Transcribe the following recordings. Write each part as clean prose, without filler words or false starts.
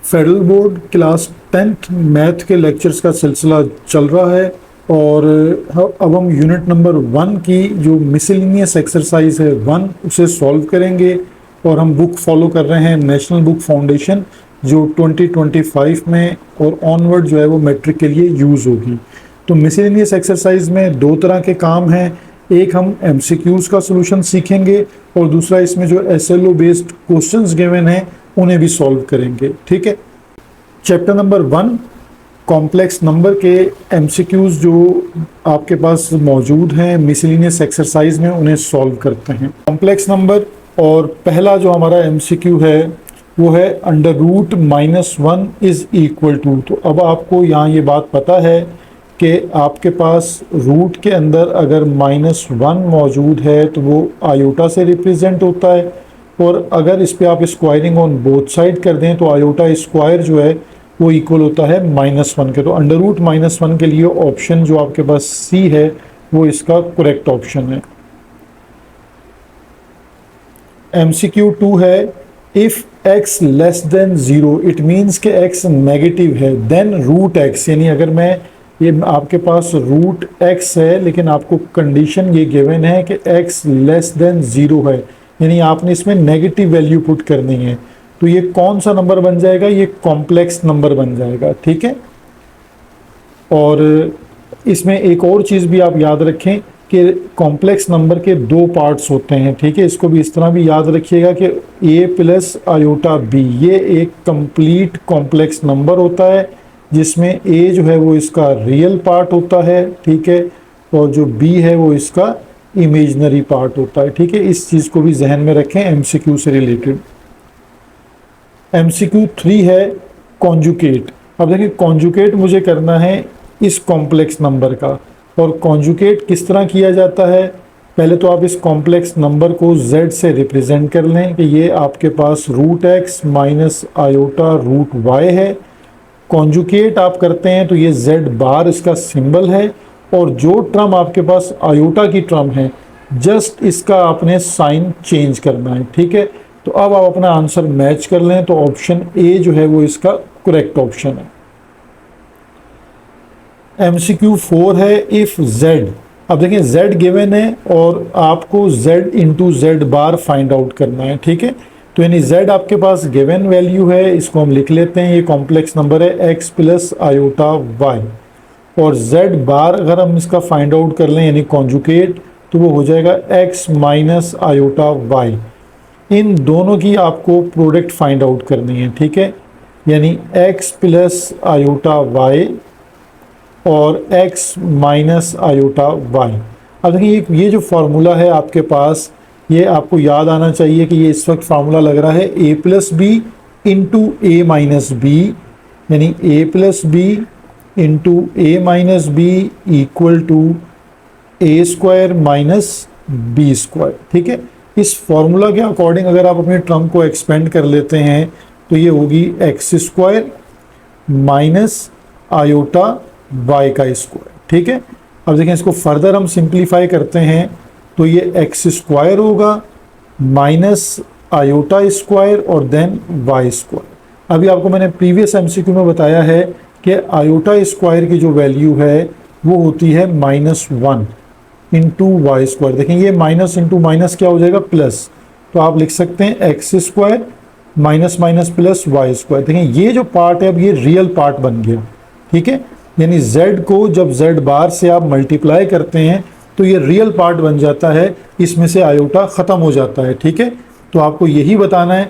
Federal board class 10th math के lectures का सिलसिला चल रहा है और अब हम यूनिट नंबर 1 की जो मिसलिनियस एक्सरसाइज है 1 उसे सॉल्व करेंगे। और हम बुक फॉलो कर रहे हैं नेशनल बुक फाउंडेशन जो 2025 में और ऑनवर्ड जो है वो मैट्रिक के लिए यूज़ होगी। तो मिसलिनियस एक्सरसाइज में दो तरह के काम हैं, एक हम एमसीक्यूज़ का सॉल्यूशन सीखेंगे और दूसरा इसमें जो एसएलओ बेस्ड क्वेश्चंस गिवन हैं उन्हें भी सॉल्व करेंगे। ठीक है, चैप्टर नंबर 1 कॉम्प्लेक्स नंबर के एमसीक्यूज़ जो आपके पास मौजूद हैं मिसलिनियस एक्सरसाइज में उन्हें सॉल्व करते हैं। कॉम्प्लेक्स नंबर और पहला जो हमारा एमसीक्यू है वो है under root -1 is equal to. तो अब आपको यहाँ ये बात पता है कि आपके पास रूट के अंदर अगर -1 मौजूद है तो वो आयोटा से रिप्रेजेंट होता है, और अगर इस पे आप स्क्वायरिंग ऑन बोथ साइड कर दें तो आयोटा स्क्वायर जो है वो इक्वल होता है -1 के। तो अंडर रूट -1 के लिए ऑप्शन जो आपके पास सी है वो इसका करेक्ट ऑप्शन है। MCQ 2 है if x less than 0 it means के x नेगेटिव है देन रूट x, यानी अगर मैं ये आपके पास रूट x है लेकिन आपको कंडीशन ये गिवन है कि x लेस देन 0 है, यानी आपने इसमें नेगेटिव वैल्यू पुट करनी है, तो ये कौन सा नंबर बन जाएगा, ये कॉम्प्लेक्स नंबर बन जाएगा। ठीक है, और इसमें एक और चीज़ भी आप याद रखें कि कॉम्प्लेक्स नंबर के दो पार्ट्स होते हैं। ठीक है, इसको भी इस तरह भी याद रखिएगा कि a प्लस आयोटा b ये एक कंप्लीट कॉम्प्लेक्स नंबर होता है जिसमें a जो है वो इसका रियल पार्ट होता है, ठीक है, और जो b है वो इसका इमेजनरी पार्ट होता है। ठीक है, इस चीज़ को भी जहन में रखें एमसीक्यू से रिलेटेड। MCQ 3 है कॉन्जुकेट। अब देखिए कॉन्जुकेट मुझे करना है इस कॉम्प्लेक्स नंबर का, और कॉन्जुकेट किस तरह किया जाता है, पहले तो आप इस कॉम्प्लेक्स नंबर को z से रिप्रेजेंट कर लें कि ये आपके पास root x minus iota root y है। कॉन्जुकेट आप करते हैं तो ये z बार इसका सिंबल है, और जो टर्म आपके पास आयोटा की टर्म है जस्ट इसका आपने साइन चेंज करना है। ठीक है, तो अब आप अपना आंसर मैच कर लें तो ऑप्शन ए जो है वो इसका करेक्ट ऑप्शन है। MCQ 4 है इफ़ z। अब देखिए z गिवन है और आपको z इंटू जेड बार फाइंड आउट करना है। ठीक है, तो यानी z आपके पास गिवन वैल्यू है, इसको हम लिख लेते हैं, ये कॉम्प्लेक्स नंबर है x प्लस आयोटा y, और z बार अगर हम इसका फाइंड आउट कर लें यानी कॉन्जुकेट तो वो हो जाएगा x माइनस आयोटा y। इन दोनों की आपको प्रोडक्ट फाइंड आउट करनी है। ठीक है, यानी x प्लस आयोटा y और x माइनस आयोटा y। अब देखिए ये जो फार्मूला है आपके पास ये आपको याद आना चाहिए कि ये इस वक्त फार्मूला लग रहा है a plus B into A minus B, यानी a plus B into A minus B equal to A square minus B square. ठीक है, इस फॉर्मूला के अकॉर्डिंग अगर आप अपने टर्म को एक्सपेंड कर लेते हैं तो ये होगी X square minus iota Y का स्क्वायर। ठीक है, अब देखें इसको फर्दर हम सिंप्लीफाई करते हैं तो ये एक्स स्क्वायर होगा माइनस आयोटा स्क्वायर और देन वाई स्क्वायर। अभी आपको मैंने प्रीवियस एमसीक्यू में बताया है कि आयोटा स्क्वायर की जो वैल्यू है वो होती है -1 इंटू वाई स्क्वायर। देखें ये माइनस इंटू माइनस क्या हो जाएगा प्लस, तो आप लिख सकते हैं X square minus minus plus Y square. देखें ये जो पार्ट है अब ये रियल पार्ट बन गया। ठीक है, यानी z को जब z बार से आप मल्टीप्लाई करते हैं तो ये रियल पार्ट बन जाता है, इसमें से आयोटा ख़त्म हो जाता है। ठीक है, तो आपको यही बताना है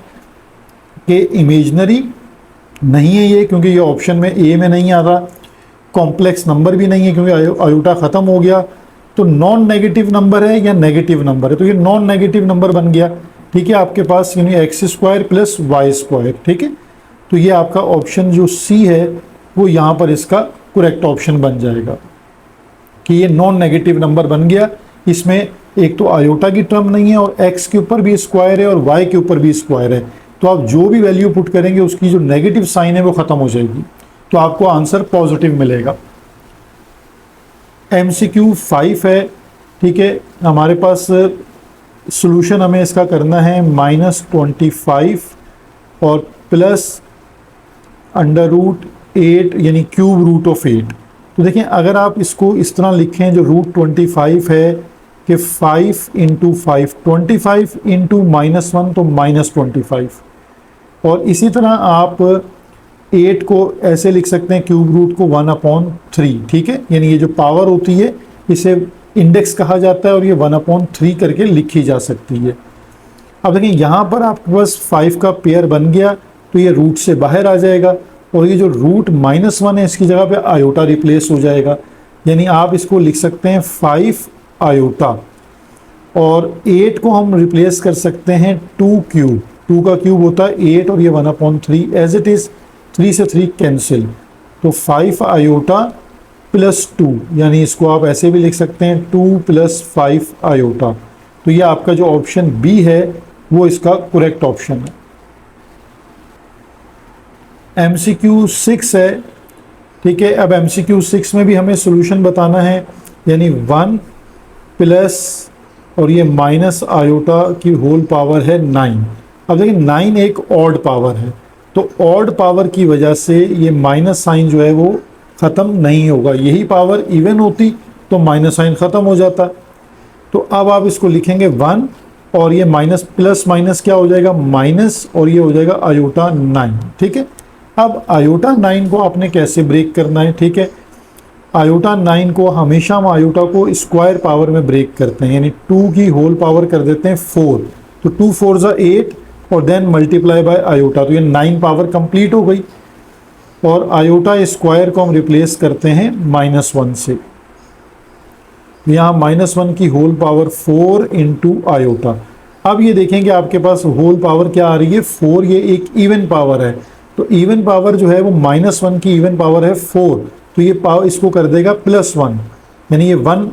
कि इमेजनरी नहीं है ये, क्योंकि ये ऑप्शन में ए में नहीं आ रहा, कॉम्प्लेक्स नंबर भी नहीं है क्योंकि आयोटा ख़त्म हो गया, तो नॉन नेगेटिव नंबर है या नेगेटिव नंबर है, तो ये नॉन नेगेटिव नंबर बन गया। ठीक है, आपके पास यानी X square plus Y square. ठीक है, तो ये आपका ऑप्शन जो सी है वो यहाँ पर इसका करेक्ट ऑप्शन बन जाएगा कि ये नॉन नेगेटिव नंबर बन गया। इसमें एक तो आयोटा की टर्म नहीं है और x के ऊपर भी स्क्वायर है और y के ऊपर भी स्क्वायर है, तो आप जो भी वैल्यू पुट करेंगे उसकी जो नेगेटिव साइन है वो ख़त्म हो जाएगी, तो आपको आंसर पॉजिटिव मिलेगा। MCQ 5 है। ठीक है, हमारे पास सॉल्यूशन हमें इसका करना है -25 और प्लस अंडर रूट 8 यानी क्यूब रूट ऑफ 8। तो देखें अगर आप इसको इस तरह लिखें जो रूट 25 है कि 5 इंटू 5 25 इंटू -1 तो -25। और इसी तरह आप 8 को ऐसे लिख सकते हैं क्यूब रूट को 1/3, ठीक है, यानी ये जो पावर होती है इसे इंडेक्स कहा जाता है और ये 1/3 करके लिखी जा सकती है। अब देखिए यहाँ पर आपके पास 5 का पेयर बन गया तो ये रूट से बाहर आ जाएगा और ये जो रूट -1 है इसकी जगह पे आयोटा रिप्लेस हो जाएगा, यानी आप इसको लिख सकते हैं 5 आयोटा। और 8 को हम रिप्लेस कर सकते हैं 2 क्यूब, 2 का क्यूब होता है 8 और ये 1/3 एज इट इज़, 3 से 3 कैंसिल, तो 5 आयोटा प्लस 2, यानी इसको आप ऐसे भी लिख सकते हैं 2 + 5 आयोटा। तो ये आपका जो ऑप्शन बी है वो इसका करेक्ट ऑप्शन है। MCQ 6 है, ठीक है। अब MCQ 6 में भी हमें सोल्यूशन बताना है, यानी 1 प्लस और ये माइनस आयोटा की होल पावर है 9। अब देखिए 9 एक ऑड पावर है, तो ऑड पावर की वजह से ये माइनस साइन जो है वो ख़त्म नहीं होगा। यही पावर इवन होती तो माइनस साइन ख़त्म हो जाता। तो अब आप इसको लिखेंगे 1 और ये माइनस प्लस माइनस क्या हो जाएगा माइनस, और ये हो जाएगा आयोटा 9, ठीक है। अब आयोटा 9 को आपने कैसे ब्रेक करना है, ठीक है। आयोटा 9 को हमेशा हम आयोटा को स्क्वायर पावर में ब्रेक करते हैं, यानी 2 की होल पावर कर देते हैं 4, तो 2 4 ज़ा 8 और देन मल्टीप्लाई बाय आयोटा, तो ये 9 पावर कंप्लीट हो गई। और आयोटा स्क्वायर को हम रिप्लेस करते हैं -1 से, यहाँ -1 की होल पावर 4 इंटू आयोटा। अब ये देखेंगे आपके पास होल पावर क्या आ रही है 4, ये एक इवन पावर है, तो इवन पावर जो है वो -1 की इवन पावर है 4, तो ये पावर इसको कर देगा +1, यानी ये 1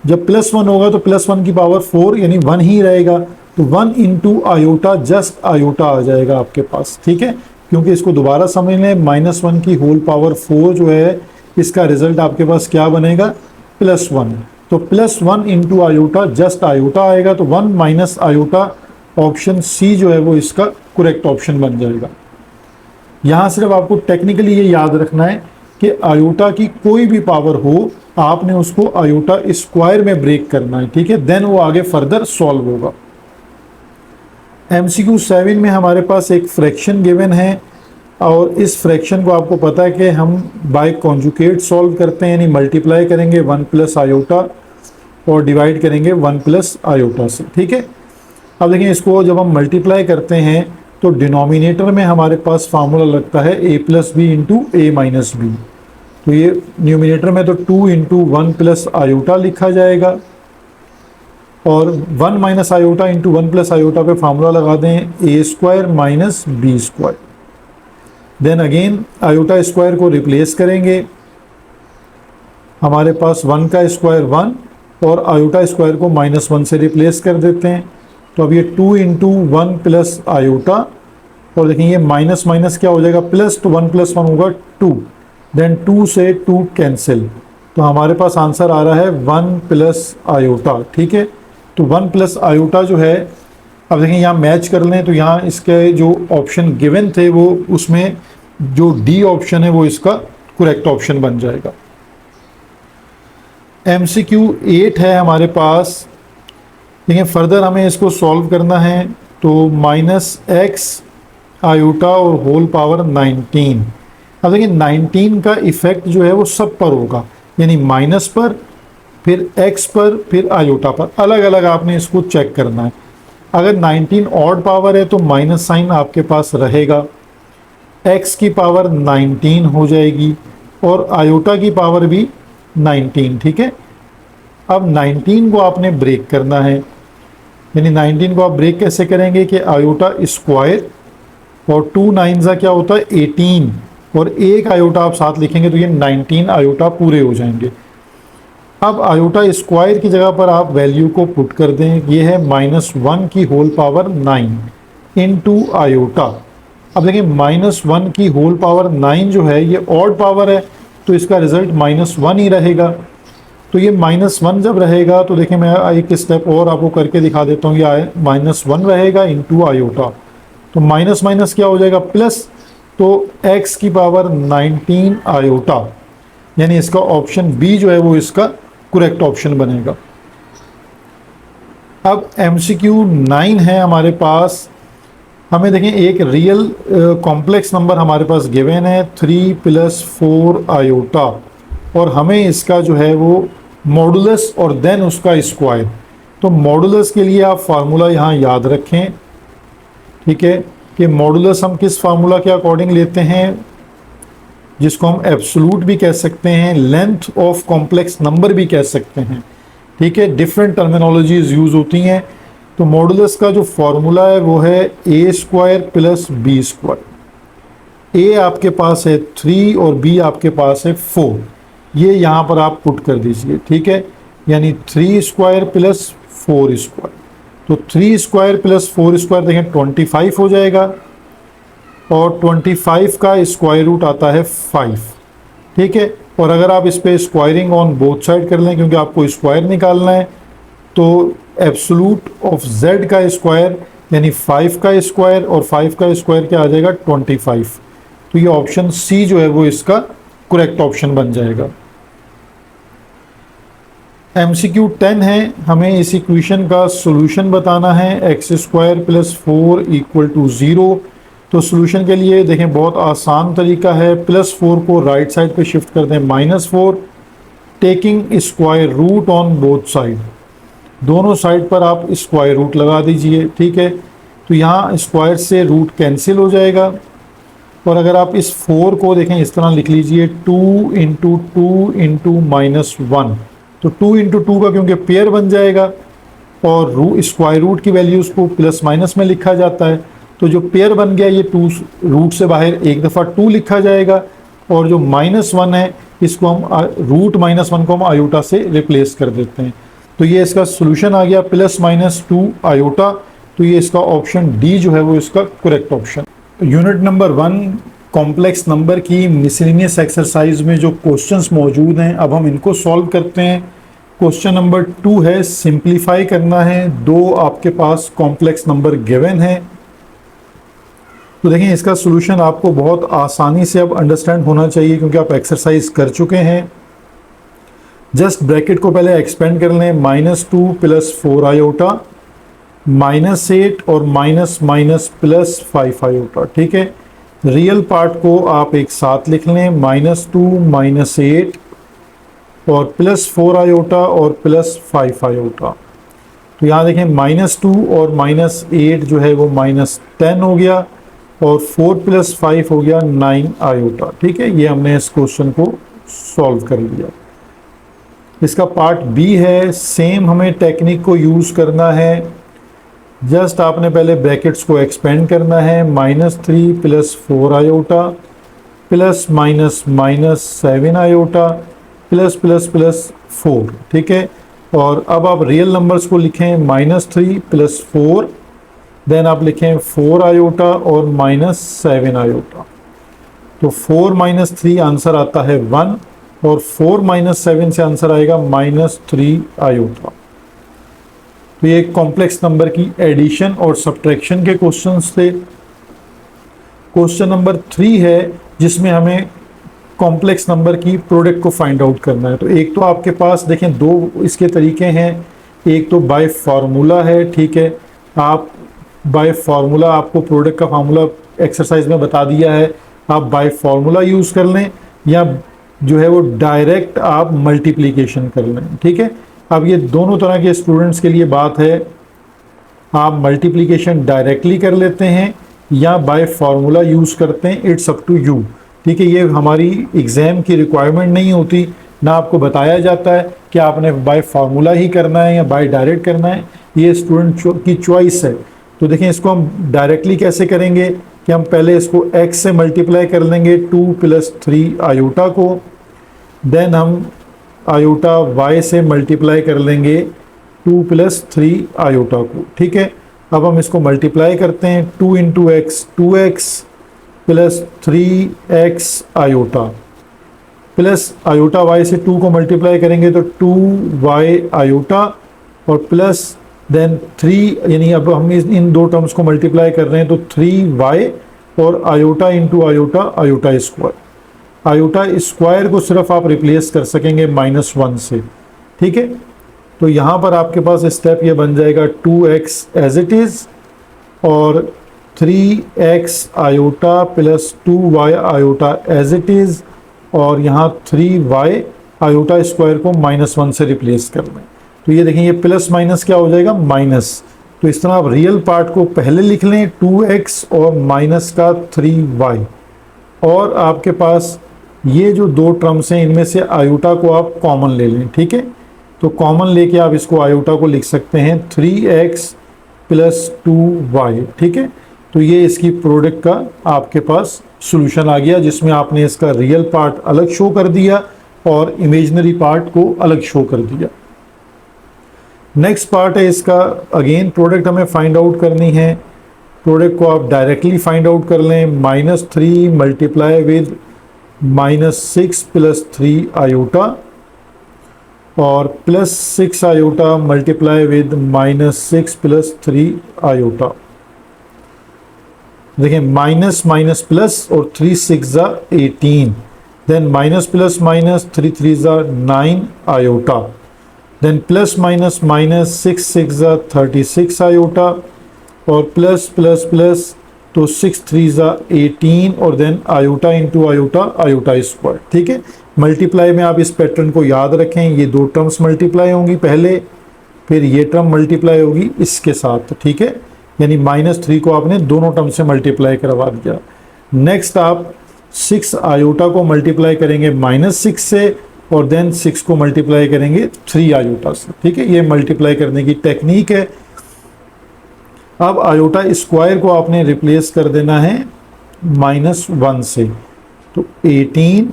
जब +1 होगा तो +1 की पावर 4 यानी 1 ही रहेगा, तो 1 इंटू आयोटा जस्ट आयोटा आ जाएगा आपके पास, ठीक है। क्योंकि इसको दोबारा समझ लें, -1 की होल पावर 4 जो है इसका रिजल्ट आपके पास क्या बनेगा +1, तो +1 इंटू आयोटा जस्ट आयोटा आएगा, तो 1 माइनस आयोटा, ऑप्शन सी जो है वो इसका करेक्ट ऑप्शन बन जाएगा। यहाँ सिर्फ आपको टेक्निकली ये याद रखना है कि आयोटा की कोई भी पावर हो आपने उसको आयोटा स्क्वायर में ब्रेक करना है, ठीक है, देन वो आगे फर्दर सॉल्व होगा। MCQ 7 में हमारे पास एक फ्रैक्शन गिवन है और इस फ्रैक्शन को आपको पता है कि हम बाय कॉन्जुगेट सॉल्व करते हैं, यानी मल्टीप्लाई करेंगे 1 प्लस आयोटा और डिवाइड करेंगे 1 प्लस आयोटा से, ठीक है। अब देखिए इसको जब हम मल्टीप्लाई करते हैं तो डिनोमिनेटर में हमारे पास फार्मूला लगता है a plus B into A minus B, तो ये न्यूमिनेटर में तो 2 इंटू 1 प्लस आयोटा लिखा जाएगा और 1 minus iota into 1 plus iota पे फार्मूला लगा दें a square minus B square, then again iota square को रिप्लेस करेंगे, हमारे पास 1 का स्क्वायर 1 और आयोटा स्क्वायर को -1 से रिप्लेस कर देते हैं, तो अब ये 2 इंटू 1 प्लस आयोटा और देखें ये माइनस माइनस क्या हो जाएगा प्लस, तो 1 + 1 होगा 2, देन 2 से 2 कैंसिल, तो हमारे पास आंसर आ रहा है 1 प्लस आयोटा, ठीक है। तो 1 प्लस आयोटा जो है, अब देखें यहाँ मैच कर लें तो यहाँ इसके जो ऑप्शन गिवन थे वो उसमें जो डी ऑप्शन है वो इसका करेक्ट ऑप्शन बन जाएगा। MCQ 8 है हमारे पास, देखिए फर्दर हमें इसको सॉल्व करना है, तो -x आयोटा और होल पावर 19। अब देखिए 19 का इफेक्ट जो है वो सब पर होगा, यानी माइनस पर, फिर x पर, फिर आयोटा पर, अलग अलग आपने इसको चेक करना है। अगर 19 ऑड पावर है तो माइनस साइन आपके पास रहेगा, x की पावर 19 हो जाएगी और आयोटा की पावर भी 19, ठीक है। अब 19 को आपने ब्रेक करना है, यानी 19 को आप ब्रेक कैसे करेंगे कि आयोटा स्क्वायर और 2 9 ज़ा क्या होता है 18 और एक आयोटा आप साथ लिखेंगे तो ये 19 आयोटा पूरे हो जाएंगे। अब आयोटा स्क्वायर की जगह पर आप वैल्यू को पुट कर दें, ये है -1 की होल पावर 9 इंटू आयोटा। अब देखिए -1 की होल पावर 9 जो है ये ऑड पावर है, तो इसका रिजल्ट -1 ही रहेगा। तो ये -1 जब रहेगा तो देखिए मैं एक स्टेप और आपको करके दिखा देता हूँ, ये -1 रहेगा इंटू आयोटा, तो माइनस माइनस क्या हो जाएगा प्लस, तो x की पावर 19 आयोटा, यानी इसका ऑप्शन बी जो है वो इसका करेक्ट ऑप्शन बनेगा। अब MCQ 9 है हमारे पास। हमें देखें एक रियल कॉम्प्लेक्स नंबर हमारे पास गिवन है 3 + 4 आयोटा, और हमें इसका जो है वो मॉडुलस और देन उसका स्क्वायर। तो मॉडुलस के लिए आप फार्मूला यहाँ याद रखें, ठीक है, कि मॉडुलस हम किस फार्मूला के अकॉर्डिंग लेते हैं, जिसको हम एब्सोल्यूट भी कह सकते हैं, लेंथ ऑफ कॉम्प्लेक्स नंबर भी कह सकते हैं, ठीक है, डिफरेंट टर्मिनोलॉजीज यूज़ होती हैं। तो मॉडुलस का जो फॉर्मूला है वो है a² + b²। a आपके पास है 3 और b आपके पास है 4, ये यहाँ पर आप पुट कर दीजिए, ठीक है, यानी 3² + 4²। तो 3² + 4² देखें 25 हो जाएगा, और 25 का स्क्वायर रूट आता है 5, ठीक है। और अगर आप इस पे स्क्वायरिंग ऑन बोथ साइड कर लें, क्योंकि आपको स्क्वायर निकालना है, तो एब्सोल्यूट ऑफ z का स्क्वायर यानी 5 का स्क्वायर, और 5 का स्क्वायर क्या आ जाएगा 25। तो ये ऑप्शन सी जो है वो इसका करेक्ट ऑप्शन बन जाएगा। MCQ 10 है, हमें इस इक्वेशन का सॉल्यूशन बताना है x² + 4 = 0। तो सॉल्यूशन के लिए देखें बहुत आसान तरीका है, +4 को राइट साइड पे शिफ्ट कर दें -4, taking square root on both side, दोनों साइड पर आप स्क्वायर रूट लगा दीजिए, ठीक है। तो यहाँ स्क्वायर से रूट कैंसिल हो जाएगा, और अगर आप इस 4 को देखें इस तरह लिख लीजिए 2 × 2 × -1, तो 2 × 2 का क्योंकि पेयर बन जाएगा, और स्क्वायर रूट की वैल्यूज़ को प्लस माइनस में लिखा जाता है, तो जो पेयर बन गया ये 2 रूट से बाहर एक दफ़ा 2 लिखा जाएगा, और जो -1 है इसको हम रूट -1 को हम आयोटा से रिप्लेस कर देते हैं। तो ये इसका सोल्यूशन आ गया +-2 आयोटा। तो ये इसका ऑप्शन डी जो है वो इसका correct option. Unit number 1 complex number की मिसलेनियस एक्सरसाइज में जो क्वेश्चंस मौजूद हैं अब हम इनको सॉल्व करते हैं। क्वेश्चन नंबर 2 है, सिंप्लीफाई करना है, 2 आपके पास कॉम्प्लेक्स नंबर गिवन है। तो देखें इसका सॉल्यूशन आपको बहुत आसानी से अब अंडरस्टैंड होना चाहिए, क्योंकि आप एक्सरसाइज कर चुके हैं। जस्ट ब्रैकेट को पहले एक्सपेंड कर लें, -2 + 4 आयोटा, -8 और -+5 आयोटा, ठीक है। रियल पार्ट को आप एक साथ लिख लें, -2 -8 और +4 आयोटा और +5 आयोटा। तो यहाँ देखें -2 और -8 जो है वो -10 हो गया, और 4 + 5 हो गया 9 आयोटा, ठीक है। ये हमने इस क्वेश्चन को सॉल्व कर लिया। इसका पार्ट बी है, सेम हमें टेक्निक को यूज़ करना है। जस्ट आपने पहले ब्रैकेट्स को एक्सपेंड करना है, -3 + 4 आयोटा +-7 आयोटा +++4, ठीक है। और अब आप रियल नंबर्स को लिखें, -3 + 4, देन आप लिखें 4 आयोटा और -7 आयोटा। तो 4 - 3 आंसर आता है 1, और 4 - 7 से आंसर आएगा -3 आयोटा। तो ये कॉम्प्लेक्स नंबर की एडिशन और सब्ट्रैक्शन के क्वेश्चंस थे। क्वेश्चन नंबर 3 है, जिसमें हमें कॉम्प्लेक्स नंबर की प्रोडक्ट को फाइंड आउट करना है। तो एक तो आपके पास देखें 2 इसके तरीके हैं, एक तो बाय फार्मूला है, ठीक है। आप बाय फार्मूला, आपको प्रोडक्ट का फार्मूला एक्सरसाइज में बता दिया है, आप बाय फार्मूला यूज़ कर लें, या जो है वो डायरेक्ट आप मल्टीप्लिकेशन कर लें, ठीक है। अब ये दोनों तरह के स्टूडेंट्स के लिए बात है, आप मल्टीप्लिकेशन डायरेक्टली कर लेते हैं या बाय फार्मूला यूज़ करते हैं, इट्स अप टू यू, ठीक है। ये हमारी एग्ज़ाम की रिक्वायरमेंट नहीं होती, ना आपको बताया जाता है कि आपने बाय फार्मूला ही करना है या बाय डायरेक्ट करना है, ये स्टूडेंट की चॉइस है। तो देखें इसको हम डायरेक्टली कैसे करेंगे कि हम पहले इसको x से मल्टीप्लाई कर लेंगे 2 + 3 आयोटा को, देन हम आयोटा y से मल्टीप्लाई कर लेंगे 2 + 3 आयोटा को, ठीक है। अब हम इसको मल्टीप्लाई करते हैं, 2 × x 2x + 3x iota, plus iota y से 2 को मल्टीप्लाई करेंगे तो 2y आयोटा, और प्लस देन 3, यानी अब हम इन 2 टर्म्स को मल्टीप्लाई कर रहे हैं तो 3y और iota into iota, iota square. Iota square को सिर्फ आप रिप्लेस कर सकेंगे -1 से, ठीक है। तो यहाँ पर आपके पास स्टेप ये बन जाएगा 2x एज इट इज़ और 3x iota plus 2y iota as it is, और यहाँ 3y आयोटा स्क्वायर को -1 से रिप्लेस करना है। तो ये देखें, ये प्लस माइनस क्या हो जाएगा, माइनस। तो इस तरह आप रियल पार्ट को पहले लिख लें 2x और माइनस का 3y, और आपके पास ये जो दो टर्म्स हैं इनमें से आयोटा को आप कॉमन ले लें, ठीक है। तो कॉमन लेके आप इसको आयोटा को लिख सकते हैं 3x प्लस 2y, ठीक है। तो ये इसकी प्रोडक्ट का आपके पास सॉल्यूशन आ गया, जिसमें आपने इसका रियल पार्ट अलग शो कर दिया और इमेजिनरी पार्ट को अलग शो कर दिया। नेक्स्ट पार्ट है इसका, अगेन प्रोडक्ट हमें फाइंड आउट करनी है। प्रोडक्ट को आप डायरेक्टली फाइंड आउट कर लें, -3 मल्टीप्लाई विद -6 प्लस 3 आयोटा और +6 iota multiply with -6 plus 3 iota. देखिए माइनस माइनस प्लस और 3 6 18, then minus plus minus 3 3 9 iota, then plus minus minus 6 6 36 iota, और प्लस प्लस प्लस तो 6 3 18, और then iota into iota, iota square, ठीक है। Multiply में आप इस पैटर्न को याद रखें, ये दो टर्म्स मल्टीप्लाई होंगी पहले, फिर ये टर्म मल्टीप्लाई होगी इसके साथ, ठीक है। यानी -3 को आपने दोनों टर्म से मल्टीप्लाई करवा दिया। नेक्स्ट आप 6 आयोटा को मल्टीप्लाई करेंगे -6 से, और देन 6 को मल्टीप्लाई करेंगे 3 आयोटा से, ठीक है। ये मल्टीप्लाई करने की टेक्निक है। अब आयोटा स्क्वायर को आपने रिप्लेस कर देना है -1 से, तो 18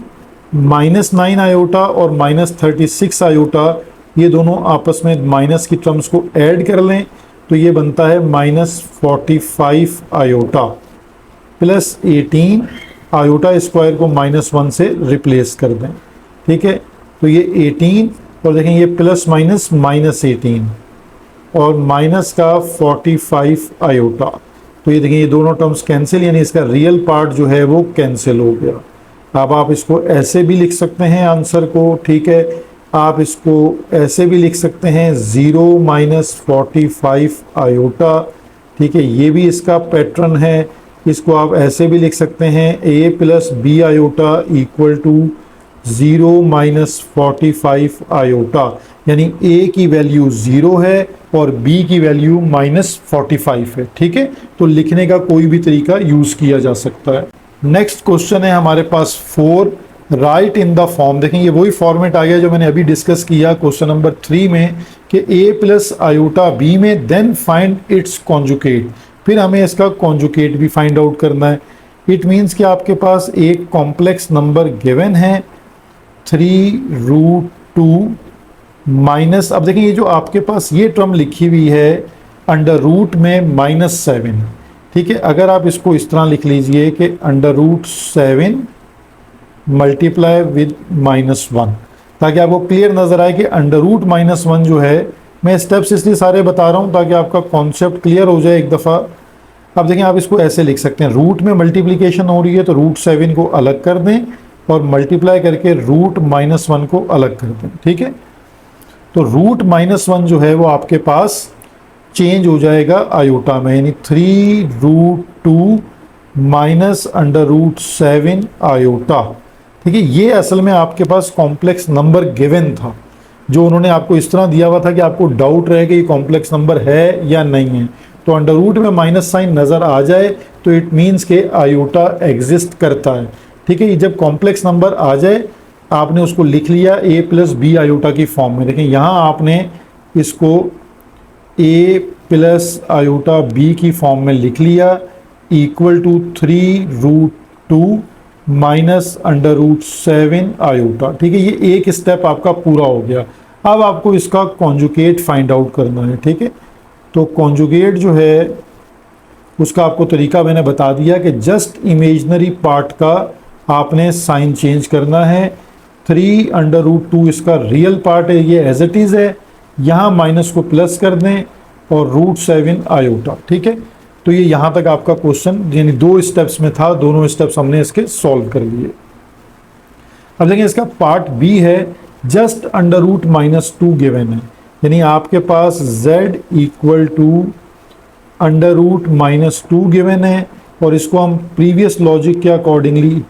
-9 आयोटा और -36 आयोटा, ये दोनों आपस में माइनस की टर्म्स को ऐड कर लें, तो ये बनता है -45 आयोटा प्लस 18 आयोटा स्क्वायर को -1 से रिप्लेस कर दें, ठीक है। तो ये 18, और देखें ये प्लस माइनस -18 और माइनस का 45 आयोटा, तो ये देखें ये दोनों टर्म्स कैंसिल, यानी इसका रियल पार्ट जो है वो कैंसिल हो गया। अब आप इसको ऐसे भी लिख सकते हैं आंसर को, ठीक है। आप इसको ऐसे भी लिख सकते हैं 0 - 45 आयोटा, ठीक है। ये भी इसका पैटर्न है। इसको आप ऐसे भी लिख सकते हैं a plus B iota equal to 0 - 45 iota, यानी a की वैल्यू 0 है और b की वैल्यू -45 है, ठीक है। तो लिखने का कोई भी तरीका यूज़ किया जा सकता है। नेक्स्ट क्वेश्चन है हमारे पास 4, राइट इन द फॉर्म। देखें ये वही फॉर्मेट आ गया जो मैंने अभी डिस्कस किया क्वेश्चन नंबर 3 में, कि a प्लस आयोटा b में, देन फाइंड इट्स कॉन्जुगेट। फिर हमें इसका कॉन्जुगेट भी फाइंड आउट करना है। इट मीन्स कि आपके पास एक कॉम्प्लेक्स नंबर गिवन है 3√2 माइनस, अब देखिए ये जो आपके पास ये टर्म लिखी हुई है अंडर रूट में -7, ठीक है। अगर आप इसको इस तरह लिख लीजिए कि √7 मल्टीप्लाई विद -1, ताकि आपको क्लियर नज़र आए कि √-1 जो है, मैं स्टेप्स इसलिए सारे बता रहा हूँ ताकि आपका कॉन्सेप्ट क्लियर हो जाए एक दफ़ा। अब देखें आप इसको ऐसे लिख सकते हैं, रूट में मल्टीप्लिकेशन हो रही है तो √7 को अलग कर दें और मल्टीप्लाई करके √-1 को अलग कर दें, ठीक है। तो √-1 जो है वो आपके पास चेंज हो जाएगा आयोटा में, यानी 3√2 माइनस √7 आयोटा, ठीक है। ये असल में आपके पास कॉम्प्लेक्स नंबर गिवन था, जो उन्होंने आपको इस तरह दिया हुआ था कि आपको डाउट रहे कि ये कॉम्प्लेक्स नंबर है या नहीं है। तो अंडर रूट में माइनस साइन नज़र आ जाए तो इट मीन्स के आयोटा एग्जिस्ट करता है, ठीक है। जब कॉम्प्लेक्स नंबर आ जाए आपने उसको लिख लिया a प्लस बी आयोटा की फॉर्म में। देखें यहाँ आपने इसको a प्लस आयोटा b की फॉर्म में लिख लिया इक्वल टू 3√2 माइनस √7 आयोटा, ठीक है। ये एक स्टेप आपका पूरा हो गया। अब आपको इसका कॉन्जुगेट फाइंड आउट करना है, ठीक है। तो कॉन्जुगेट जो है उसका आपको तरीका मैंने बता दिया कि जस्ट इमेजिनरी पार्ट का आपने साइन चेंज करना है। 3√2 इसका रियल पार्ट है, ये एज इट इज़ है, यहाँ माइनस को प्लस कर दें और √7 आयोटा, ठीक है। तो ये यहाँ तक आपका क्वेश्चन यानी 2 स्टेप्स में था, दोनों स्टेप्स हमने इसके सॉल्व कर लिए। अब देखिए इसका पार्ट बी है, जस्ट अंडर रूट -2 गिवन है, यानी आपके पास z equal to under root -2 given है, और इसको हम प्रीवियस लॉजिक के अकॉर्डिंगली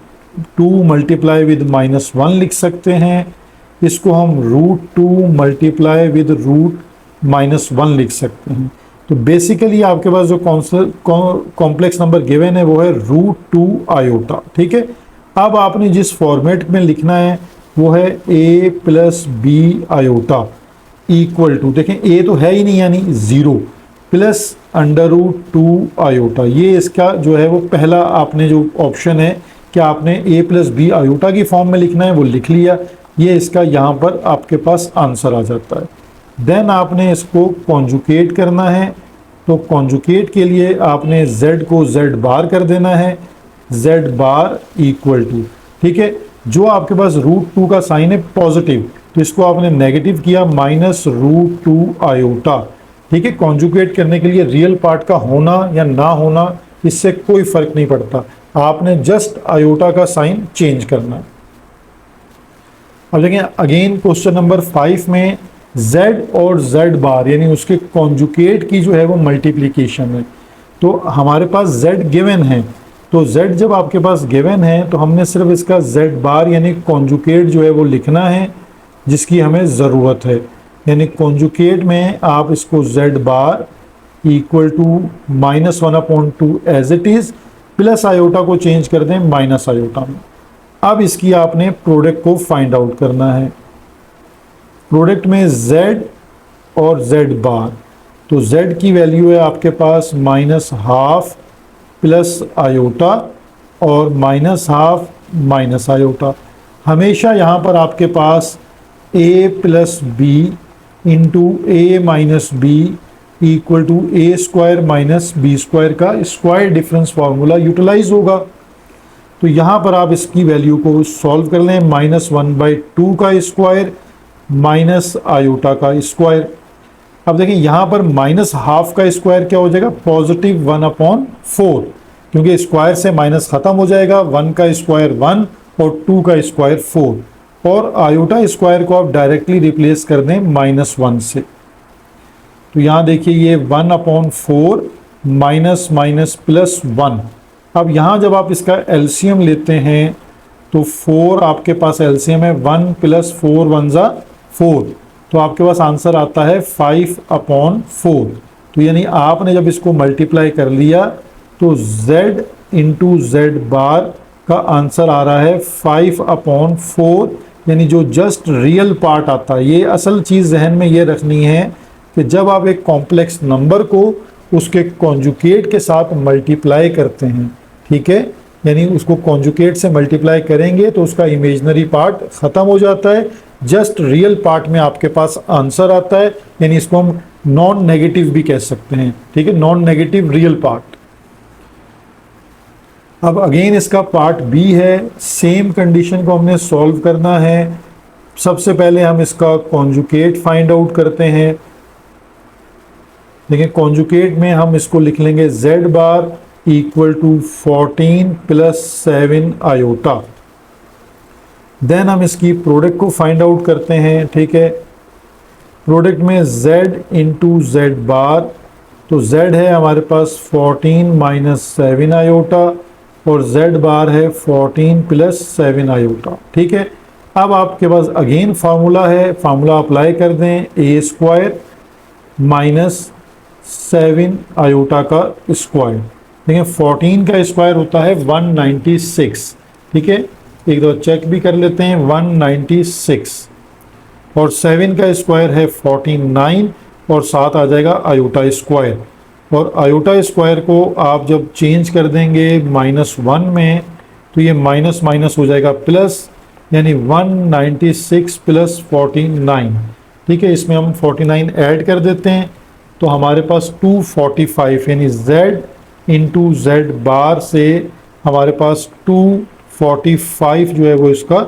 2 मल्टीप्लाई विद -1 लिख सकते हैं, इसको हम √2 मल्टीप्लाई विद √-1 लिख सकते हैं। तो बेसिकली आपके पास जो कॉम्प्लेक्स नंबर गिवन है वो है √2 आयोटा, ठीक है। अब आपने जिस फॉर्मेट में लिखना है वो है a plus B iota equal to, देखें a तो है ही नहीं यानी 0 प्लस √2 आयोटा। ये इसका जो है वो पहला आपने जो ऑप्शन है कि आपने a प्लस बी आयोटा की फॉर्म में लिखना है वो लिख लिया, ये इसका यहाँ पर आपके पास आंसर आ जाता है। देन आपने इसको कॉन्जुकेट करना है, तो कॉन्जुकेट के लिए आपने z को z बार कर देना है, z बार इक्वल टू, ठीक है, जो आपके पास √2 का साइन है पॉजिटिव, तो इसको आपने नेगेटिव किया -√2 आयोटा, ठीक है। कॉन्जुकेट करने के लिए रियल पार्ट का होना या ना होना इससे कोई फर्क नहीं पड़ता, आपने जस्ट आयोटा का साइन चेंज करना है। अब देखिए अगेन क्वेश्चन नंबर 5 में z और z बार यानी उसके कॉन्जुकेट की जो है वो मल्टीप्लिकेशन है, तो हमारे पास z गिवन है, तो z जब आपके पास गिवन है तो हमने सिर्फ इसका z बार यानी कॉन्जुकेट जो है वो लिखना है जिसकी हमें ज़रूरत है, यानी कॉन्जुकेट में आप इसको z bar equal to -1/2 as it is, plus iota को चेंज कर दें माइनस आयोटा में। अब इसकी आपने प्रोडक्ट को फाइंड आउट करना है, प्रोडक्ट में z और z बार, तो z की वैल्यू है आपके पास -12 प्लस आयोटा और -12 माइनस आयोटा। हमेशा यहाँ पर आपके पास a plus B into a minus B equal to a² minus b² का स्क्वायर डिफरेंस फार्मूला यूटिलाइज होगा। तो यहाँ पर आप इसकी वैल्यू को सॉल्व कर लें, -1/2 का स्क्वायर माइनस आयोटा का स्क्वायर। अब देखिए यहाँ पर -12 का स्क्वायर क्या हो जाएगा, +1/4, क्योंकि स्क्वायर से माइनस खत्म हो जाएगा, 1 का स्क्वायर 1 और 2 का स्क्वायर 4, और आयोटा स्क्वायर को आप डायरेक्टली रिप्लेस कर दें -1 से। तो यहाँ देखिए ये 1/4 माइनस माइनस प्लस 1। अब यहाँ जब आप इसका एलसीएम लेते हैं तो 4 आपके पास एलसीएम है, 1 + 4 = 4, तो आपके पास आंसर आता है 5/4। तो यानी आपने जब इसको मल्टीप्लाई कर लिया तो z इंटू z बार का आंसर आ रहा है 5/4, यानी जो जस्ट रियल पार्ट आता है। ये असल चीज़ जहन में ये रखनी है कि जब आप एक कॉम्प्लेक्स नंबर को उसके कॉन्जुकेट के साथ मल्टीप्लाई करते हैं, ठीक है, यानी उसको कॉन्जुकेट से मल्टीप्लाई करेंगे तो उसका इमेजिनरी पार्ट ख़त्म हो जाता है, जस्ट रियल पार्ट में आपके पास आंसर आता है, यानी इसको हम नॉन नेगेटिव भी कह सकते हैं, ठीक है, नॉन नेगेटिव रियल पार्ट। अब अगेन इसका पार्ट बी है, सेम कंडीशन को हमने सॉल्व करना है। सबसे पहले हम इसका कॉन्जुकेट फाइंड आउट करते हैं। देखिए कॉन्जुकेट में हम इसको लिख लेंगे z bar equal to 14 + 7 iota. Then हम इसकी प्रोडक्ट को फाइंड आउट करते हैं, ठीक है। प्रोडक्ट में z इंटू z बार, तो z है हमारे पास 14 - 7 आयोटा और z बार है 14 + 7 आयोटा, ठीक है। अब आपके पास अगेन फार्मूला है, फार्मूला अप्लाई कर दें, a² माइनस 7 आयोटा का स्क्वायर। देखिए 14 का स्क्वायर होता है 196, ठीक है, एक दो चेक भी कर लेते हैं, 196, और 7 का स्क्वायर है 49 और साथ आ जाएगा आयोटा स्क्वायर, और आयोटा स्क्वायर को आप जब चेंज कर देंगे -1 में तो ये माइनस माइनस हो जाएगा प्लस, यानी 196 + 49, ठीक है। इसमें हम 49 ऐड कर देते हैं तो हमारे पास 245, यानी z इंटू z बार से हमारे पास 245 जो है वो इसका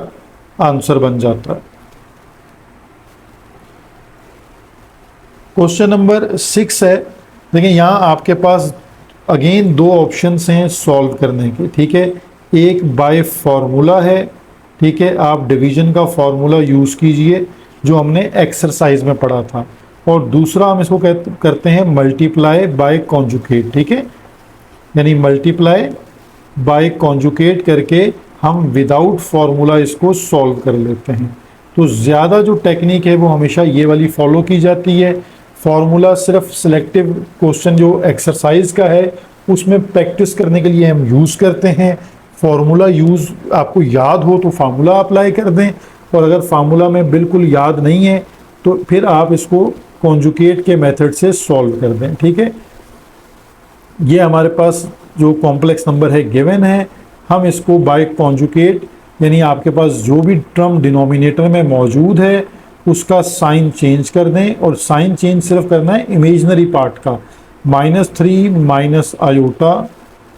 आंसर बन जाता है। क्वेश्चन नंबर 6 है, देखिए यहाँ आपके पास अगेन दो ऑप्शंस हैं सॉल्व करने के, ठीक है। एक बाय फार्मूला है, ठीक है, आप डिवीजन का फार्मूला यूज़ कीजिए जो हमने एक्सरसाइज में पढ़ा था, और दूसरा हम इसको करते हैं मल्टीप्लाई बाय कॉन्जुगेट, ठीक है, यानी मल्टीप्लाई बाय कॉन्जुगेट करके हम विदाउट फार्मूला इसको सॉल्व कर लेते हैं। तो ज़्यादा जो टेक्निक है वो हमेशा ये वाली फॉलो की जाती है। फार्मूला सिर्फ सिलेक्टिव क्वेश्चन जो एक्सरसाइज का है उसमें प्रैक्टिस करने के लिए हम यूज़ करते हैं। फार्मूला यूज़ आपको याद हो तो फार्मूला अप्लाई कर दें, और अगर फार्मूला में बिल्कुल याद नहीं है तो फिर आप इसको कॉन्जुगेट के मेथड से सॉल्व कर दें, ठीक है। ये हमारे पास जो कॉम्प्लेक्स नंबर है गिवन है, हम इसको बाय कॉन्जुगेट यानी आपके पास जो भी टर्म डिनोमिनेटर में मौजूद है उसका साइन चेंज कर दें, और साइन चेंज सिर्फ करना है इमेजिनरी पार्ट का, -3 माइनस आयोटा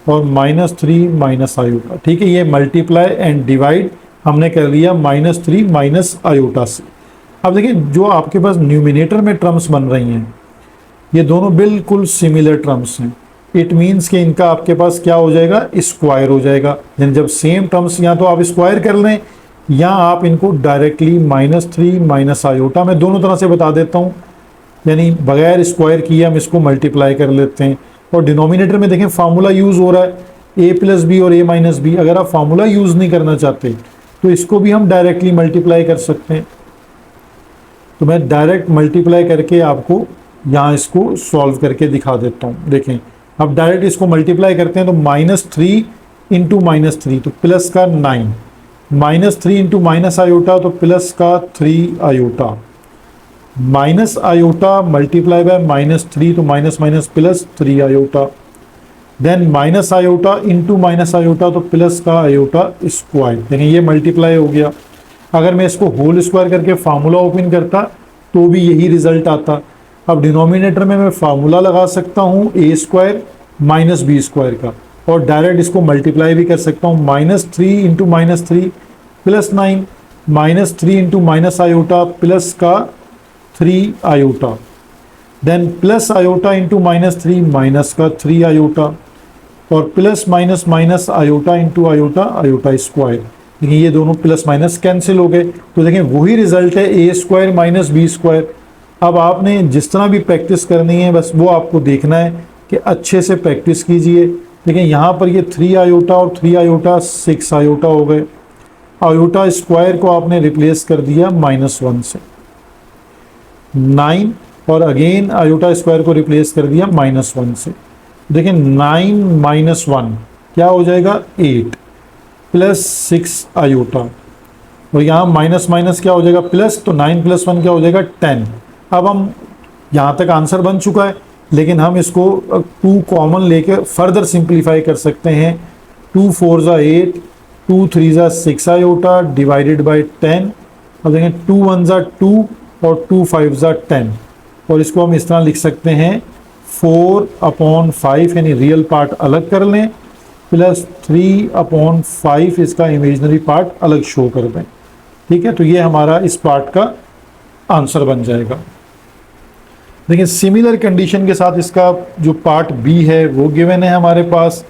और -3 माइनस आयोटा, ठीक है। ये मल्टीप्लाई एंड डिवाइड हमने कर लिया -3 माइनस आयोटा से। अब देखिए जो आपके पास न्यूमिनेटर में टर्म्स बन रही हैं ये दोनों बिल्कुल सिमिलर टर्म्स हैं। इट मीन्स कि इनका आपके पास क्या हो जाएगा, स्क्वायर हो जाएगा। यानी जब सेम टर्म्स या तो आप स्क्वायर कर लें या आप इनको डायरेक्टली -3 माइनस आयोटा में दोनों तरह से बता देता हूँ, यानी बगैर स्क्वायर किए हम इसको मल्टीप्लाई कर लेते हैं। और डिनोमिनेटर में देखें फार्मूला यूज़ हो रहा है a प्लस बी और a माइनस बी। अगर आप फार्मूला यूज़ नहीं करना चाहते तो इसको भी हम डायरेक्टली मल्टीप्लाई कर सकते हैं। तो मैं डायरेक्ट मल्टीप्लाई करके आपको यहाँ इसको सॉल्व करके दिखा देता हूँ। देखें अब डायरेक्ट इसको मल्टीप्लाई करते हैं तो -3 इंटू -3 तो प्लस का 9, -3 इंटू माइनस आयोटा तो प्लस का 3 iota, minus iota multiply by -3 तो minus minus plus 3 iota, then minus iota into minus iota तो प्लस का आयोटा स्क्वायर, यानी ये मल्टीप्लाई हो गया। अगर मैं इसको होल स्क्वायर करके फार्मूला ओपन करता तो भी यही रिजल्ट आता। अब डिनोमिनेटर में मैं फार्मूला लगा सकता हूँ a square minus B square का, और डायरेक्ट इसको मल्टीप्लाई भी कर सकता हूँ, -3 into -3 plus 9, -3 into minus iota plus का 3 iota, then plus iota into -3 minus का 3 आयोटा, और plus minus minus iota into iota iota square. देखिए ये दोनों प्लस माइनस कैंसिल हो गए, तो देखें वही रिजल्ट है a square minus B square. अब आपने जिस तरह भी प्रैक्टिस करनी है बस वो आपको देखना है कि अच्छे से प्रैक्टिस कीजिए। देखिए यहाँ पर ये 3 आयोटा और 3 आयोटा 6 आयोटा हो गए। आयोटा स्क्वायर को आपने रिप्लेस कर दिया -1 से, 9, और अगेन आयोटा स्क्वायर को रिप्लेस कर दिया -1 से। देखिए 9 माइनस 1 क्या हो जाएगा 8 प्लस 6 आयोटा, और यहाँ माइनस माइनस क्या हो जाएगा प्लस, तो 9 प्लस 1 क्या हो जाएगा 10। अब हम यहाँ तक आंसर बन चुका है, लेकिन हम इसको 2 कॉमन लेके फर्दर सिंप्लीफाई कर सकते हैं। 2 4 ज़ा 8, 2 3 ज़ा 6 आयोटा डिवाइडेड बाई 10। अब देखें 2 1 ज़ा 2 और 2 5 ज़ा 10, और इसको हम इस तरह लिख सकते हैं 4/5, यानी रियल पार्ट अलग कर लें, प्लस 3/5 इसका इमेजिनरी पार्ट अलग शो कर दें, ठीक है। तो ये हमारा इस पार्ट का आंसर बन जाएगा। देखिए सिमिलर कंडीशन के साथ इसका जो पार्ट बी है वो गिवन है हमारे पास।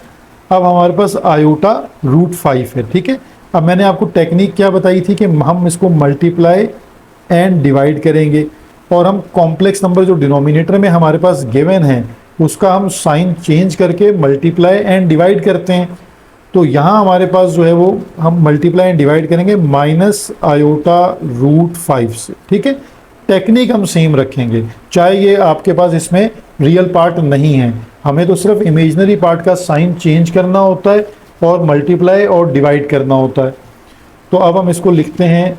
अब हमारे पास आयोटा √5 है, ठीक है। अब मैंने आपको टेक्निक क्या बताई थी कि हम इसको मल्टीप्लाई एंड डिवाइड करेंगे, और हम कॉम्प्लेक्स नंबर जो डिनोमिनेटर में हमारे पास गिवन है उसका हम साइन चेंज करके मल्टीप्लाई एंड डिवाइड करते हैं। तो यहाँ हमारे पास जो है वो हम मल्टीप्लाई एंड डिवाइड करेंगे माइनस आयोटा √5 से, ठीक है। टेक्निक हम सेम रखेंगे, चाहे ये आपके पास इसमें रियल पार्ट नहीं है, हमें तो सिर्फ इमेजिनरी पार्ट का साइन चेंज करना होता है और मल्टीप्लाई और डिवाइड करना होता है। तो अब हम इसको लिखते हैं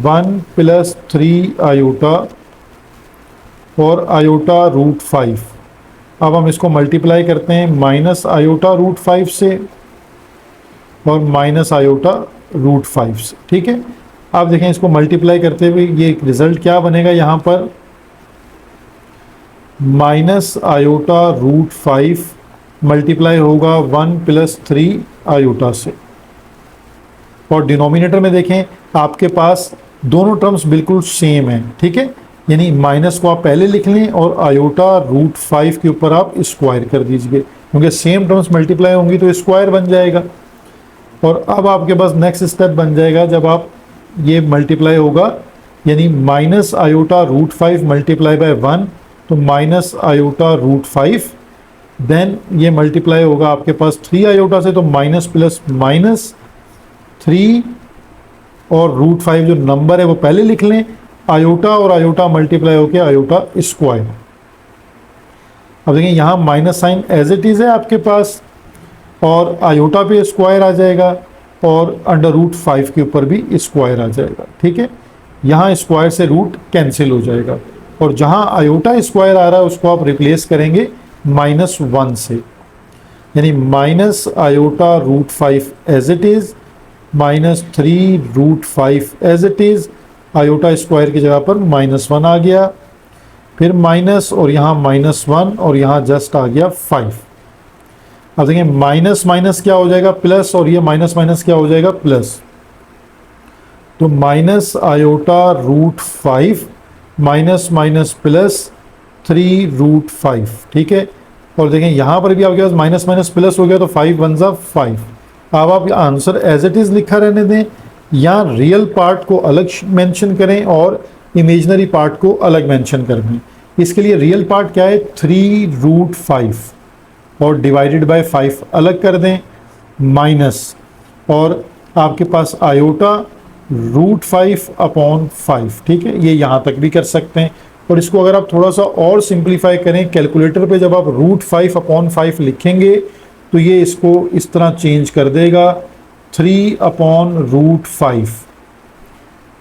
1 + 3 आयोटा और आयोटा √5। अब हम इसको मल्टीप्लाई करते हैं माइनस आयोटा √5 से और माइनस आयोटा √5 से, ठीक है। आप देखें इसको मल्टीप्लाई करते हुए ये रिजल्ट क्या बनेगा, यहाँ पर माइनस आयोटा √5 मल्टीप्लाई होगा 1 + 3 आयोटा से, और डिनोमिनेटर में देखें आपके पास दोनों टर्म्स बिल्कुल सेम हैं, ठीक है। यानी माइनस को आप पहले लिख लें और आयोटा √5 के ऊपर आप स्क्वायर कर दीजिए, क्योंकि सेम टर्म्स मल्टीप्लाई होंगी तो स्क्वायर बन जाएगा। और अब आपके पास नेक्स्ट स्टेप बन जाएगा, जब आप ये मल्टीप्लाई होगा यानी minus iota root 5 multiply by 1, तो माइनस आयोटा रूट 5, देन ये मल्टीप्लाई होगा आपके पास 3 आयोटा से, तो माइनस प्लस माइनस 3 और रूट 5 जो नंबर है वो पहले लिख लें, आयोटा और आयोटा मल्टीप्लाई होकर आयोटा स्क्वायर। अब देखिए यहाँ minus sign as it is है आपके पास, और आयोटा पे स्क्वायर आ जाएगा और अंडर रूट 5 के ऊपर भी स्क्वायर आ जाएगा। ठीक है, यहाँ स्क्वायर से रूट कैंसिल हो जाएगा, और जहाँ आयोटा स्क्वायर आ रहा है उसको आप रिप्लेस करेंगे -1 से, यानी minus iota root 5 as it is, -3 root 5 as it is, iota square की जगह पर -1 आ गया, फिर माइनस और यहाँ -1 और यहाँ जस्ट आ गया 5। अब देखिए माइनस माइनस क्या हो जाएगा प्लस, और ये माइनस माइनस क्या हो जाएगा प्लस, तो minus iota root 5 minus minus plus 3 root 5। ठीक है, और देखें यहाँ पर भी आपके पास माइनस माइनस प्लस हो गया, तो 5 1 जा 5। अब आप आंसर एज इट इज़ लिखा रहने दें, या रियल पार्ट को अलग मेंशन करें और इमेजिनरी पार्ट को अलग मेंशन कर दें। इसके लिए रियल पार्ट क्या है 3 रूट 5 और डिवाइडेड बाय 5 अलग कर दें, माइनस, और आपके पास आयोटा रूट 5 अपॉन 5। ठीक है, ये यहाँ तक भी कर सकते हैं। और इसको अगर आप थोड़ा सा और सिंप्लीफाई करें, कैलकुलेटर पे जब आप रूट 5 अपॉन 5 लिखेंगे तो ये इसको इस तरह चेंज कर देगा, 3 upon root 5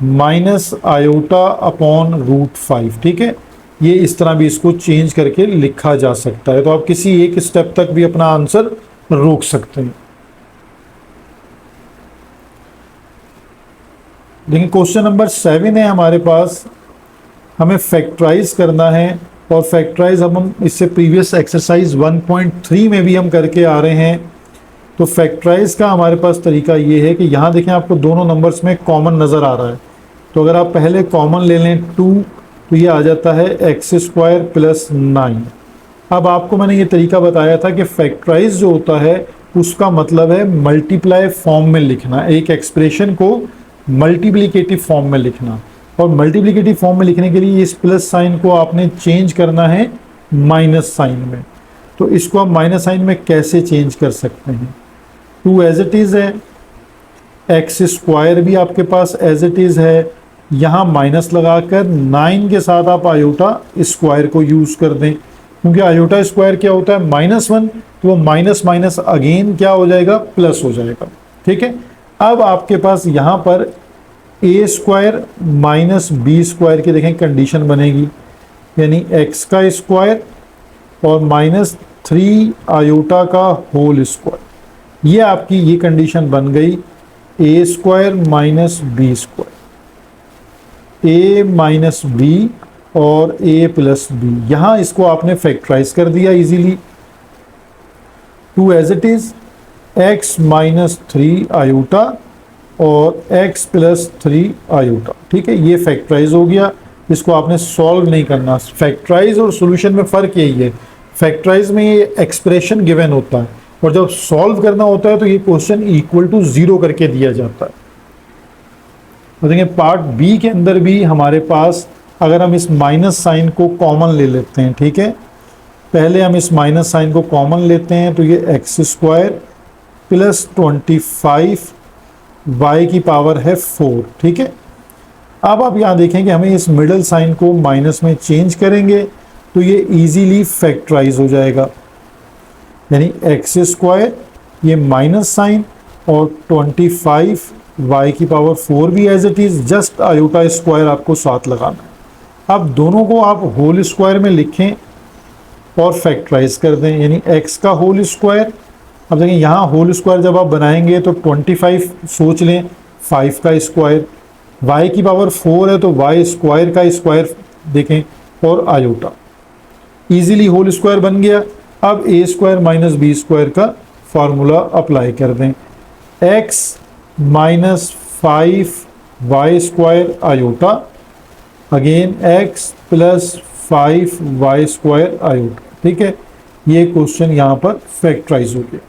minus iota upon root 5। ठीक है, ये इस तरह भी इसको चेंज करके लिखा जा सकता है। तो आप किसी एक स्टेप तक भी अपना आंसर रोक सकते हैं। लेकिन क्वेश्चन नंबर 7 है हमारे पास, हमें फैक्टराइज करना है, और फैक्टराइज हम इससे प्रीवियस एक्सरसाइज 1.3 में भी हम करके आ रहे हैं। तो फैक्टराइज का हमारे पास तरीका ये है कि यहाँ देखें आपको दोनों नंबर्स में कॉमन नज़र आ रहा है, तो अगर आप पहले कॉमन ले लें 2, तो ये आ जाता है x² + 9। अब आपको मैंने ये तरीका बताया था कि फैक्टराइज जो होता है उसका मतलब है मल्टीप्लाई फॉर्म में लिखना, एक एक्सप्रेशन को मल्टीप्लिकेटिव फॉर्म में लिखना। और मल्टीप्लिकेटिव फॉर्म में लिखने के लिए इस प्लस साइन को आपने चेंज करना है माइनस साइन में। तो इसको आप माइनस साइन में कैसे चेंज कर सकते हैं, 2 एज इट इज़ है, x² भी आपके पास एज इट इज़ है, यहाँ माइनस लगाकर 9 के साथ आप आयोटा स्क्वायर को यूज़ कर दें, क्योंकि आयोटा स्क्वायर क्या होता है -1, तो वो माइनस माइनस अगेन क्या हो जाएगा प्लस हो जाएगा। ठीक है, अब आपके पास यहाँ पर a² - b² की देखें कंडीशन बनेगी, यानी x का स्क्वायर और -3 आयोटा का होल स्क्वायर। ये आपकी ये कंडीशन बन गई, a² - b², a - b और a + b। यहाँ इसको आपने फैक्टराइज कर दिया easily, 2 as it is, x - 3 iota और x + 3 आयोटा। ठीक है, ये फैक्टराइज हो गया, इसको आपने सॉल्व नहीं करना। फैक्टराइज और सॉल्यूशन में फ़र्क यही है, फैक्टराइज में ये एक्सप्रेशन गिवन होता है, और जब सॉल्व करना होता है तो ये क्वेश्चन = 0 करके दिया जाता है। तो देखिए पार्ट बी के अंदर भी हमारे पास, अगर हम इस माइनस साइन को कॉमन ले लेते हैं, ठीक है, पहले हम इस माइनस साइन को कॉमन लेते हैं, तो ये x² + 25 y की पावर है 4। ठीक है, अब आप यहाँ देखेंगे हमें इस मिडल साइन को माइनस में चेंज करेंगे तो ये इजीली फैक्टराइज हो जाएगा, यानी x² ये माइनस साइन और 25 y की पावर 4 भी as it is, just iota square आपको साथ लगाना है। अब दोनों को आप होल स्क्वायर में लिखें और फैक्टराइज कर दें, यानी x का होल स्क्वायर। अब देखिए यहाँ होल स्क्वायर जब आप बनाएंगे तो 25 सोच लें 5 का स्क्वायर, y की पावर 4 है तो y² का स्क्वायर देखें, और आयोटा, इजीली होल स्क्वायर बन गया। अब a² - b² का फार्मूला अप्लाई कर दें, x - 5y² iota, again x + 5y² iota. ठीक है, ये क्वेश्चन यहाँ पर फैक्टराइज हो गया।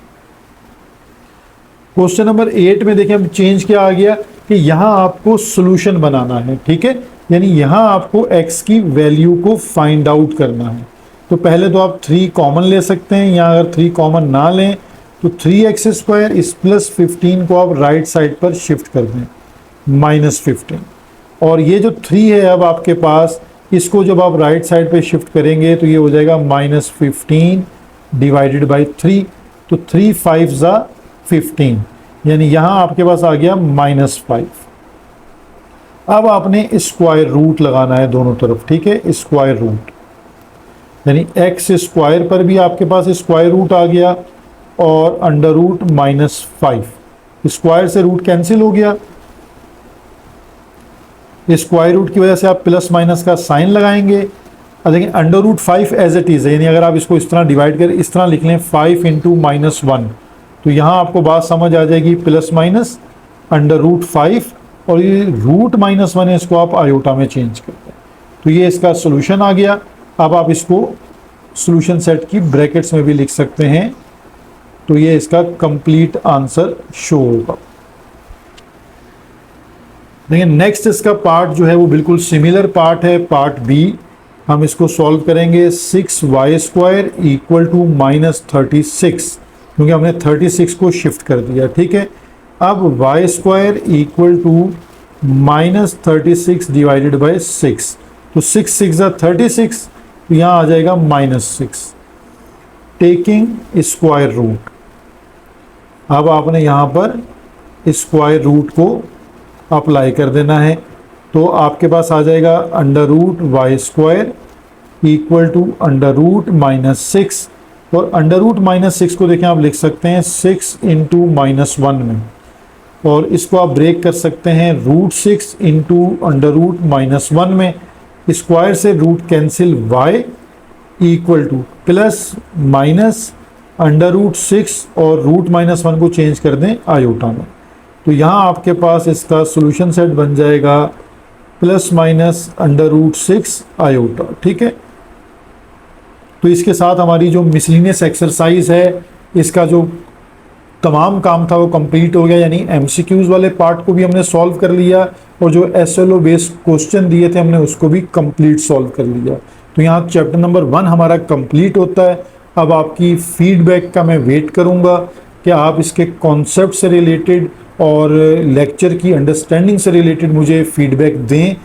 क्वेश्चन नंबर 8 में देखिए हम चेंज क्या आ गया कि यहाँ आपको सोल्यूशन बनाना है, ठीक है, यानी यहाँ आपको x की वैल्यू को फाइंड आउट करना है। तो पहले तो आप 3 कॉमन ले सकते हैं, या अगर 3 कॉमन ना लें तो 3x² इस प्लस 15 को आप राइट साइड पर शिफ्ट कर दें, -15। और ये जो 3 है अब आपके पास, इसको जब आप राइट साइड पे शिफ्ट करेंगे तो ये हो जाएगा -15 डिवाइडेड बाई 3, तो 3 5 ज़ा 15, यानी यहाँ आपके पास आ गया -5। अब आपने स्क्वायर रूट लगाना है दोनों तरफ, ठीक है, स्क्वायर रूट, यानी x² पर भी आपके पास स्क्वायर रूट आ गया और अंडर रूट -5, स्क्वायर से रूट कैंसिल हो गया, स्क्वायर रूट की वजह से आप प्लस माइनस का साइन लगाएंगे। अब देखिए under root 5 as it is है, यानी अगर आप इसको इस तरह डिवाइड करें, इस तरह लिख लें 5 × -1, तो यहाँ आपको बात समझ आ जाएगी, प्लस माइनस अंडर रूट 5, और ये रूट -1 है, इसको आप आयोटा में चेंज करते हैं, तो ये इसका सोल्यूशन आ गया। अब आप इसको सोल्यूशन सेट की ब्रैकेट्स में भी लिख सकते हैं, तो ये इसका कंप्लीट आंसर शो होगा। देखिए नेक्स्ट इसका पार्ट जो है वो बिल्कुल सिमिलर पार्ट है, पार्ट बी। हम इसको सॉल्व करेंगे। 6y² = -36, क्योंकि हमने 36 को शिफ्ट कर दिया, ठीक है। अब y² = -36 डिवाइडेड बाई 6, तो 6 6 ज़ा 36, तो यहाँ आ जाएगा -6। टेकिंग स्क्वायर रूट, अब आपने यहाँ पर स्क्वायर रूट को अप्लाई कर देना है, तो आपके पास आ जाएगा under root y² = under root -6, और अंडर रूट -6 को देखें आप लिख सकते हैं 6 × -1 में, और इसको आप ब्रेक कर सकते हैं √6 × अंडर रूट -1 में। स्क्वायर से root cancel, y = plus minus under root 6 और रूट -1 को चेंज कर दें आयोटा में, तो यहाँ आपके पास इसका सोल्यूशन सेट बन जाएगा plus minus under root 6 iota, ठीक है। तो इसके साथ हमारी जो मिसलिनियस एक्सरसाइज है, इसका जो तमाम काम था वो कंप्लीट हो गया, यानी MCQs वाले पार्ट को भी हमने सॉल्व कर लिया, और जो SLO बेस्ड क्वेश्चन दिए थे हमने उसको भी कंप्लीट सॉल्व कर लिया। तो यहाँ चैप्टर नंबर 1 हमारा कंप्लीट होता है। अब आपकी फीडबैक का मैं वेट करूँगा कि आप इसके कॉन्सेप्ट से रिलेटेड और लेक्चर की अंडरस्टैंडिंग से रिलेटेड मुझे फीडबैक दें,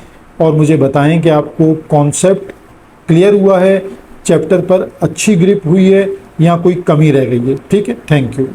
और मुझे बताएं कि आपको कॉन्सेप्ट क्लियर हुआ है, चैप्टर पर अच्छी ग्रिप हुई है या कोई कमी रह गई है, ठीक है। Thank you.